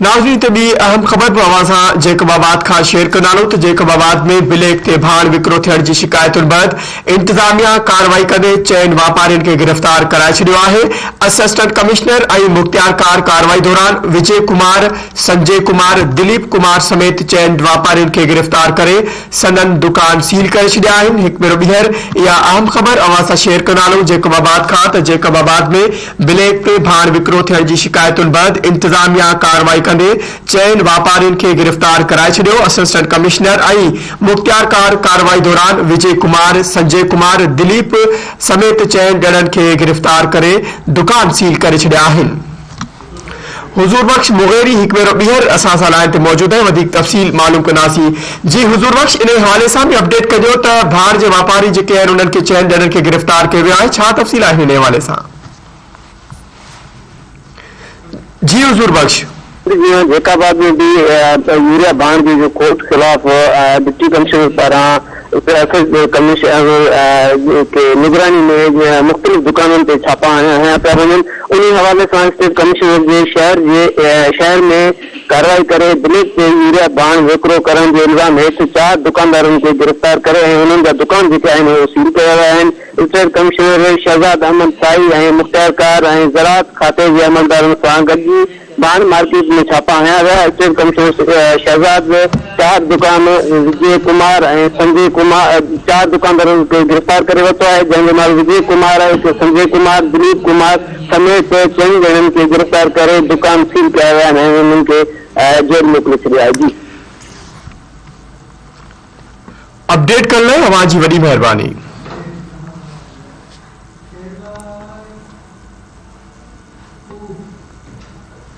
नाज़रीन ते बी अहम ख़बर पर आवाज़ा जैकबाबाद खां शेयर कनालो तो जैकबाबाद में ब्लैक ते भाण विक्रो थियण जी शिकायतुनि बैदि इंतजामिया कार्रवाई कंदे चइनि वापारियुनि खे गिरफ़्तार कराए छॾियो आहे। असिस्टेंट कमिश्नर ऐं मुख़्तियारकार कार्रवाई दौरान विजय कुमार, संजय कुमार, दिलीप कुमार समेत चइनि वापारियुनि खे गिरफ़्तार करे संदन दुकान सील करे छॾिया आहिनि। हिकु भेरो ॿीहर इहा अहम ख़बर अवां सां शेयर कनालो जैकबाबाद खां त जैकबाबाद में ब्लैक ते भाण विक्रो थियण जी शिकायतुनि बैदि इंतजामिया कार्रवाई कंदे चइनि वापारियुनि खे गिरफ़्तार कराए छॾियो। असिस्टेंट कमिश्नर ऐं मुख़्तियारकार कार्रवाई दौरान विजय कुमार, संजय कुमार, दिलीप समेत चइनि ॼणनि खे गिरफ़्तार करे दुकान सील करे छॾिया आहिनि। हुजूर बख्श मुगेरी हिकु भेरो ॿीहर असां सां लाइन ते मौजूद आहे, वधीक तफ़सील मालूम कंदासीं। जी हुजूर बख्श, इन हवाले सां बि अपडेट कजो त भाण जे वापारी जेके आहिनि उन्हनि खे चइनि ॼणनि खे गिरफ़्तार कयो वियो आहे, छा तफ़सील आहे हिन हवाले सां? जी हुजूर बख्श। जैकाबाद में भी यूरिया बांड की जो कोर्ट खिलाफ डिप्टी कमिश्नर पारां कमिश्नर के निगरानी में मुख्तलिफ दुकानों पर छापा आया पिया वञनि। उन हवाले से स्टेट कमिश्नर के शहर में कार्रवाई करे ब्लैक ते यूरिया बांड विकिरो करण के इल्ज़ाम हेठि 4 दुकानदारों को गिरफ़्तार करे उन्हनि जा दुकान जेके आहिनि उहे सील कया विया आहिनि। स्टेट कमिश्नर शहजाद अहमद साई ऐं मुख़्तियारकार ऐं ज़राअत खाते के अमलदारनि सां गॾिजी बांड मार्केट में छापा हया विया। स्टेट कमिश्नर शहजाद 4 दुकान विजय कुमार ऐं संजय कुमार 4 दुकानदारों को गिरफ़्तार करे वरितो आहे, जंहिंजे मां विजय कुमार ऐं संजय कुमार, दिलीप कुमार समेत 4 ॼणनि खे गिरफ़्तार करे दुकान सील कया विया आहिनि ऐं उन्हनि खे जेल मोकिले छॾियो आहे। जी अपडेट करण लाइ अवां जी वॾी महिरबानी।